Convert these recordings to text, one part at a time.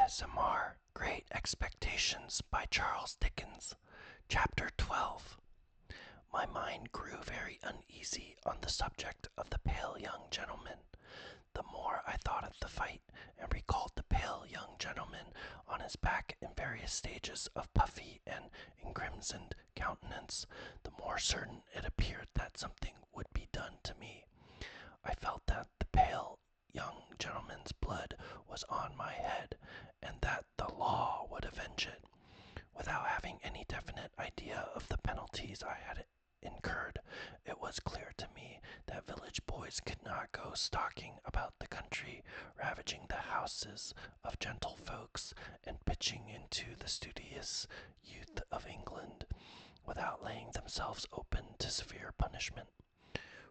EdutainmentASMR Great Expectations by Charles Dickens. Chapter 12. My mind grew very uneasy on the subject of the pale young gentleman. The more I thought of the fight, and recalled the pale young gentleman on his back in various stages of puffy and encrimsoned countenance, the more certain it appeared that something would be done to me. I felt that the pale young gentleman's blood was on my head, and that the law would avenge it. Without having any definite idea of the penalties I had incurred, it was clear to me that village boys could not go stalking about the country, ravaging the houses of gentlefolks, and pitching into the studious youth of England, without laying themselves open to severe punishment.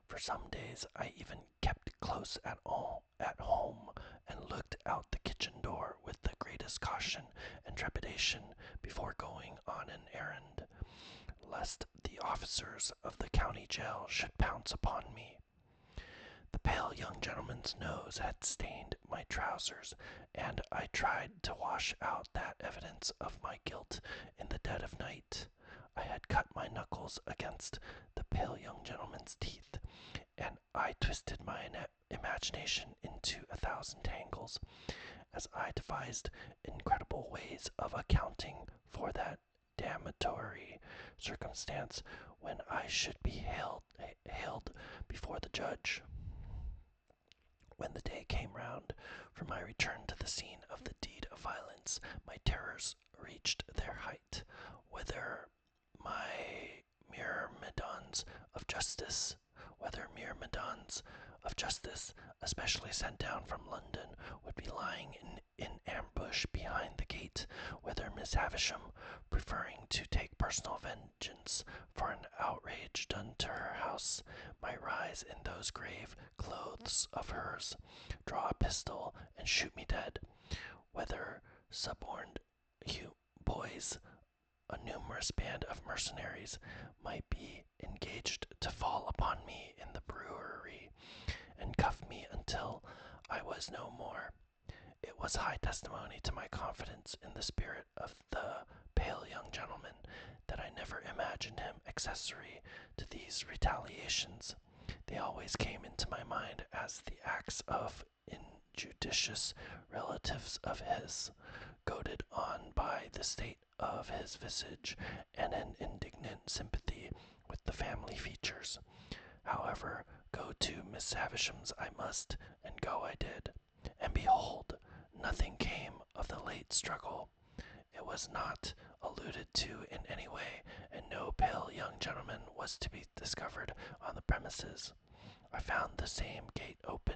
For some days I even kept close at home and looked out the kitchen door with the greatest caution and trepidation before going on an errand, lest the officers of the county jail should pounce upon me. The pale young gentleman's nose had stained my trousers, and I tried to wash out that evidence of my guilt in the dead of night. I had cut my knuckles against the pale young gentleman's teeth, and I twisted my imagination into 1,000 tangles, as I devised incredible ways of accounting for that damnatory circumstance when I should be haled before the judge. When the day came round for my return to the scene of the deed of violence, my terrors reached their height. Whether myrmidons of justice, especially sent down from London, would be lying in ambush behind the gate, whether Miss Havisham, preferring to take personal vengeance for an outrage done to her house, might rise in those grave clothes of hers, draw a pistol, and shoot me dead, whether suborned boys, a numerous band of mercenaries, might be engaged to fall upon me in the brewery and cuff me until I was no more. It was high testimony to my confidence in the spirit of the pale young gentleman that I never imagined him accessory to these retaliations. They always came into my mind as the acts of injudicious relatives of his, goaded on by the state of his visage and an indignant sympathy with the family features. However, go to Miss Havisham's I must, and go I did. And behold, nothing came of the late struggle. It was not alluded to in any way, and no pale young gentleman was to be discovered on the premises. I found the same gate open,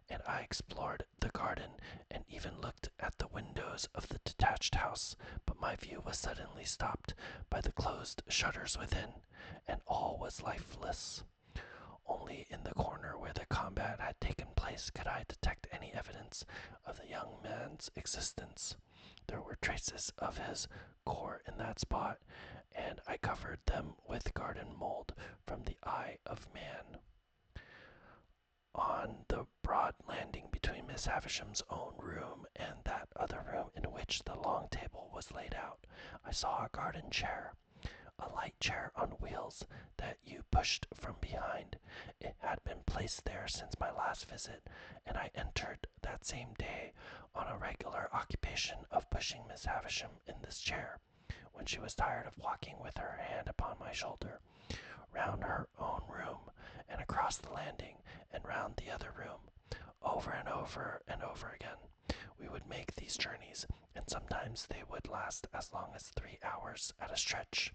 and I explored the garden, and even looked at the windows of the detached house, but my view was suddenly stopped by the closed shutters within, and all was lifeless. Only in the corner where the combat had taken place could I detect any evidence of the young man's existence. There were traces of his gore in that spot, and I covered them with garden mold from the eye of man. On the broad landing between Miss Havisham's own room and that other room in which the long table was laid out, I saw a garden chair, a light chair on wheels that you pushed from behind. It had been placed there since my last visit, and I entered that same day on a regular occupation of pushing Miss Havisham in this chair, when she was tired of walking with her hand upon my shoulder, round her own room, and across the landing, and round the other room. Over and over and over again we would make these journeys, and sometimes they would last as long as 3 hours at a stretch.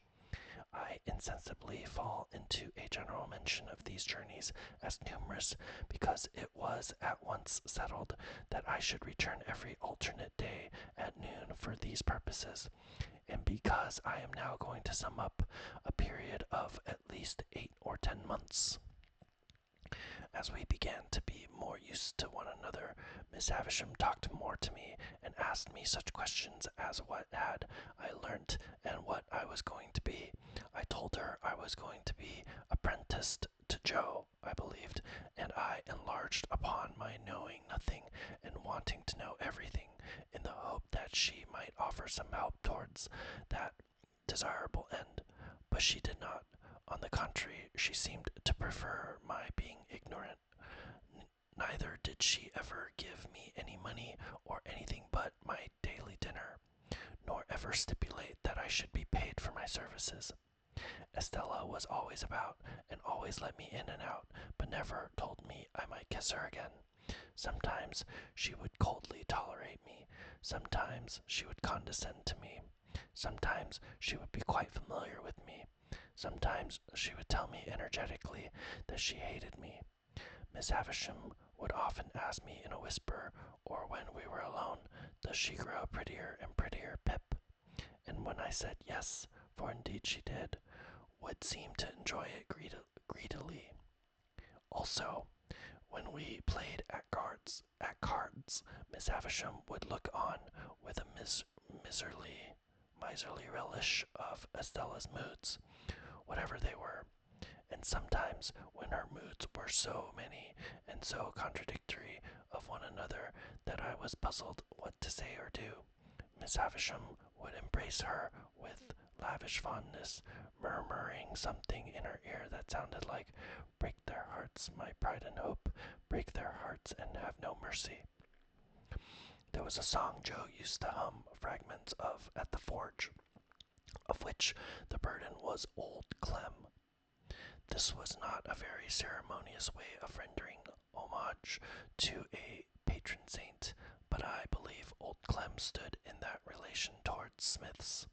I insensibly fall into a general mention of these journeys as numerous, because it was at once settled that I should return every alternate day at noon for these purposes, and because I am now going to sum up a period of at least 8 or 10 months. As we began to be more used to one another, Miss Havisham talked more to me, and asked me such questions as what had I learnt, and what I was going to be. I told her I was going to be apprenticed to Joe, I believed, and I enlarged upon my knowing nothing and wanting to know everything, in the hope that some help towards that desirable end, but she did not. On the contrary, she seemed to prefer my being ignorant. Neither did she ever give me any money or anything but my daily dinner, nor ever stipulate that I should be paid for my services. Estella was always about, and always let me in and out, but never told me I might kiss her again. Sometimes she would coldly tolerate me, sometimes she would condescend to me, sometimes she would be quite familiar with me, sometimes she would tell me energetically that she hated me. Miss Havisham would often ask me in a whisper, or when we were alone, does she grow prettier and prettier, Pip? And when I said yes, for indeed she did, would seem to enjoy it greedily. Also, when we played at cards, Miss Havisham would look on with a miserly relish of Estella's moods, whatever they were, and sometimes when her moods were so many and so contradictory of one another that I was puzzled what to say or do, Miss Havisham would embrace her with lavish fondness, murmuring something in her ear that sounded like, break their hearts, my pride and hope, break their hearts and have no mercy. There was a song Joe used to hum fragments of at the forge, of which the burden was Old Clem. This was not a very ceremonious way of rendering homage to a patron saint, but I believe Old Clem stood in that relation towards Smiths.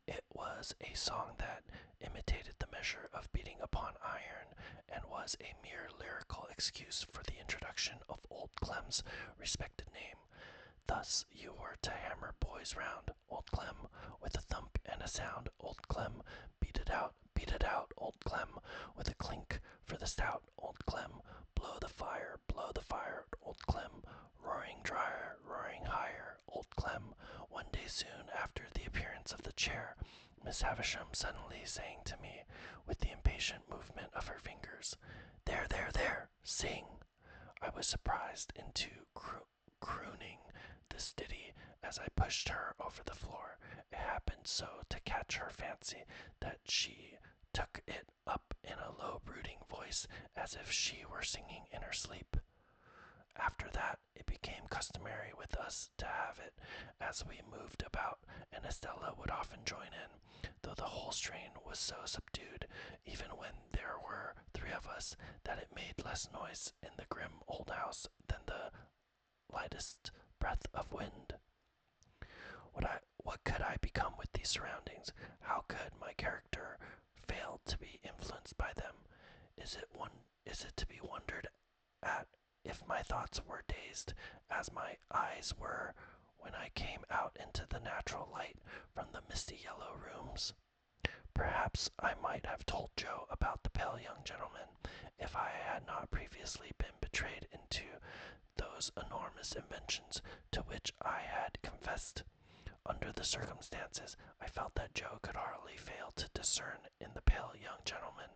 It was a song that imitated the measure of beating upon iron, and was a mere lyrical excuse for the introduction of Old Clem's respected name. Thus you were to hammer boys round, Old Clem, with a thump and a sound, Old Clem, beat it out, Old Clem, with a clink for the stout, Old Clem, blow the fire, Old Clem, roaring drier, roaring higher, Old Clem. One day soon after the appearance of the chair, Miss Havisham suddenly saying to me, with the impatient movement of her fingers, there, sing. I was surprised into crooning this ditty as I pushed her over the floor. It happened so to catch her fancy that she took it up in a low brooding voice as if she were singing in her sleep. After that, it became customary with us to have it as we moved about, and Estella would often join in, though the whole strain was so subdued, even when there were three of us, that it made less noise in the grim old house than the lightest breath of wind. What could I become with these surroundings? How could my character fail to be influenced by them? Is it to be wondered at if my thoughts were dazed, as my eyes were when I came out into the natural light from the misty yellow rooms? Perhaps I might have told Joe about the pale young gentleman if I had not previously been betrayed into those enormous inventions to which I had confessed. Under the circumstances, I felt that Joe could hardly fail to discern in the pale young gentleman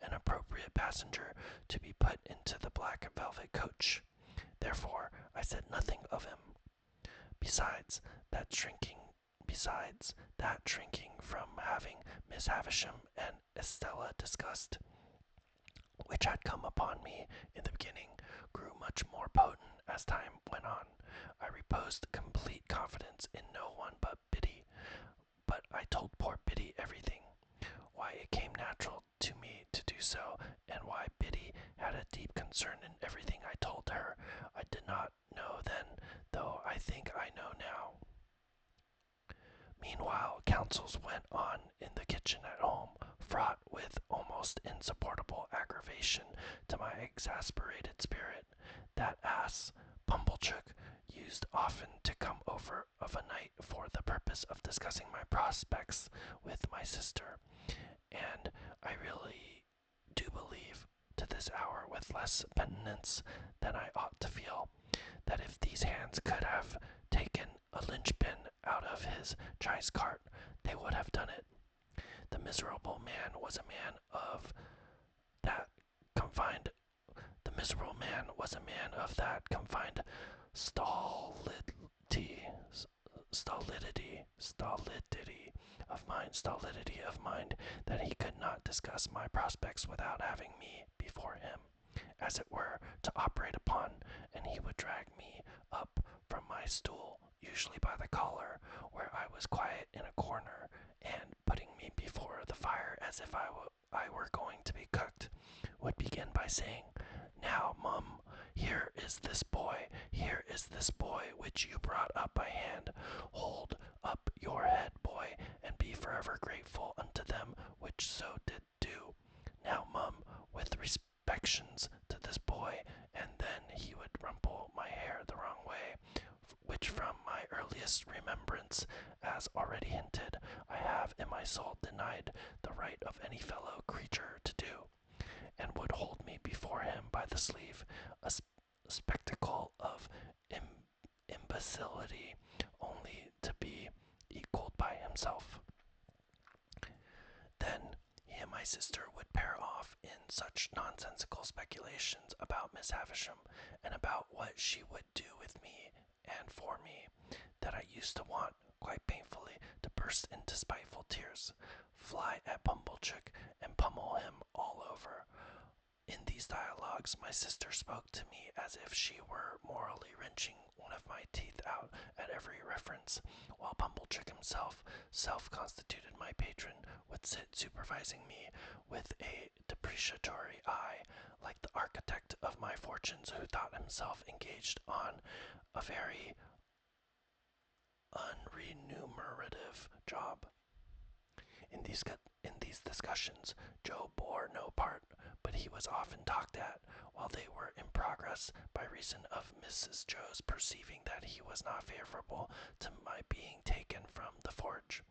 an appropriate passenger to be put into the black velvet coach. Therefore, I said nothing of him. Besides that shrinking from having Miss Havisham and Estella discussed, which had come upon me in the beginning, grew much more potent as time went on. I reposed complete confidence in no one but Biddy, but I told poor Biddy everything. Why it came natural to me to do so, and why Biddy had a deep concern in everything I told her, I did not know then, though I think I know now. Meanwhile, councils went on in the kitchen at home, fraught with almost insupportable aggravation to my exasperated spirit. That ass, Pumblechook, used often to come over of a night for the purpose of discussing my prospects with my sister, and I really do believe, to this hour with less penitence than I ought to feel, that if these hands could have taken a linchpin out of his chaise cart, they would have done it. The miserable man was a man of that confined stolidity, stolidity of mind that he could not discuss my prospects without having me before him, as it were, to operate upon, and he would drag me up from my stool, usually by the collar, where I was quiet in a corner, and putting me before the fire as if I were going to be cooked, would begin by saying, "Now, mum, here is this boy which you brought up by hand. Hold up your head, boy, and be forever grateful unto them which so did do. Now, mum, with respections to this boy," and then he would rumple my hair the wrong way, which from my earliest remembrance, as already hinted, I have in my soul denied the right of any fellow creature to do, and would hold me before him by the sleeve, a spectacle of imbecility, only to be equalled by himself. Then he and my sister would pair off in such nonsensical speculations about Miss Havisham, and about what she would do with me and for me, that I used to want, quite painfully, to burst into spiteful tears, fly at Pumblechook, and pummel him all over. In these dialogues, my sister spoke to me as if she were morally wrenching one of my teeth out at every reference, while Pumblechook himself, self-constituted my patron, would sit supervising me with a depreciatory eye, like the architect of my fortunes who thought himself engaged on a very unremunerative job. In these discussions, Joe bore no part, but he was often talked at while they were in progress, by reason of Mrs. Joe's perceiving that he was not favorable to my being taken from the forge.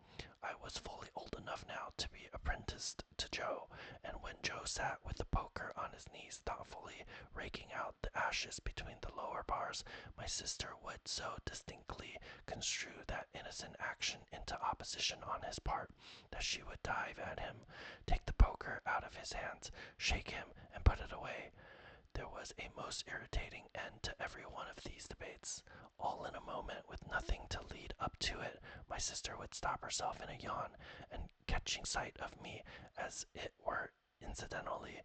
I was fully old enough now to be apprenticed to Joe, and when Joe sat with the poker on his knees thoughtfully raking out the ashes between the lower bars, my sister would so distinctly construe that innocent action into opposition on his part, that she would dive at him, take the poker out of his hands, shake him, and put it away. There was a most irritating end to every one of these debates. All in a moment, with nothing to lead up to it, my sister would stop herself in a yawn, and catching sight of me, as it were incidentally,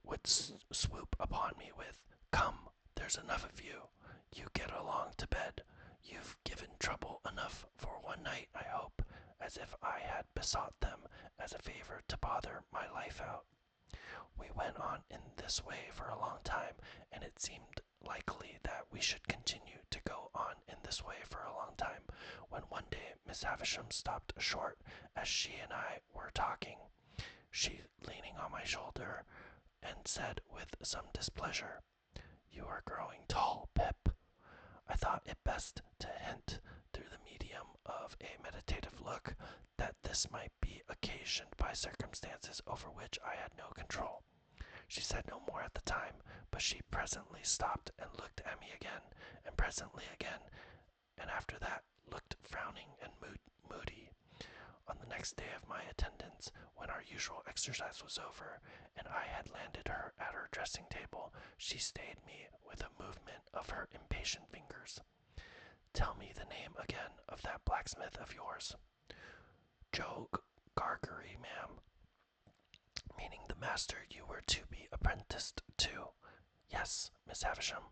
would swoop upon me with, "Come, there's enough of you. You get along to bed. You've given trouble enough for one night, I hope," as if I had besought them as a favor to bother my life out. We went on in this way for a long time, and it seemed likely that we should continue to go on in this way for a long time, when one day Miss Havisham stopped short as she and I were talking, she leaning on my shoulder, and said with some displeasure, "You are growing tall, Pip." I thought it best to hint, through the medium of a meditative look, that this might be occasioned by circumstances over which I had no control. She said no more at the time, but she presently stopped and looked at me again, and presently again, and after that looked frowning and moody. On the next day of my attendance, when our usual exercise was over, and I had landed her at her dressing table, she stayed me with a movement of her impatient fingers. "Tell me the name again of that blacksmith of yours." "Joe Gargery, ma'am." "Meaning the master you were to be apprenticed to?" "Yes, Miss Havisham."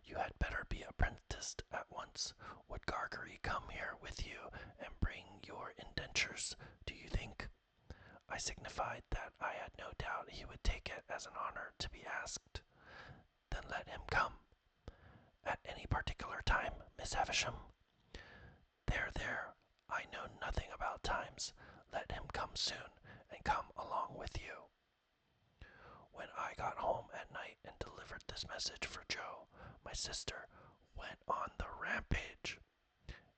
"You had better be apprenticed at once. Would Gargery come here with you and bring your indentures, do you think?" I signified that I had no doubt he would take it as an honor to be asked. "Then let him come." "At any particular time, Miss Havisham?" There, I know nothing about times. Let him come soon, and come along with you." When I got home at night and delivered this message for Joe, my sister went on the rampage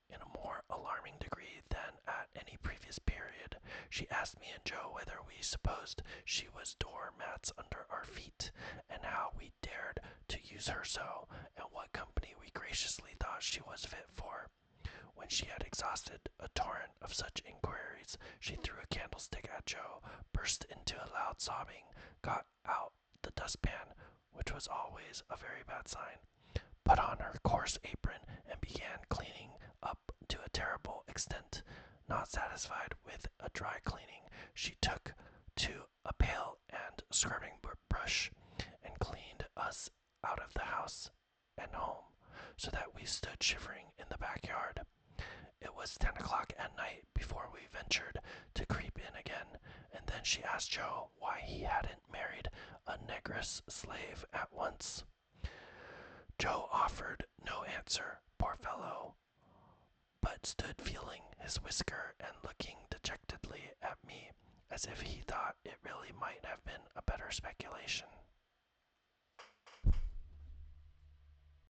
in a more alarming degree than at any previous period. She asked me and Joe whether we supposed she was doormats under our feet, and how we dared to use her so, and what company we graciously thought she was fit for. When she had exhausted a torrent of such inquiries, she threw a candlestick at Joe, burst into a loud sobbing, got out the dustpan, which was always a very bad sign, put on her coarse apron, and began cleaning up to a terrible extent not satisfied with a dry cleaning, she took to a pail and scrubbing brush and cleaned us out of the house and home, so that we stood shivering in the backyard. It was 10 o'clock at night before we ventured to creep in again, and then she asked Joe why he hadn't married a negress slave at once. Joe offered no answer, poor fellow, but stood feeling his whisker and looking dejectedly at me, as if he thought it really might have been a better speculation.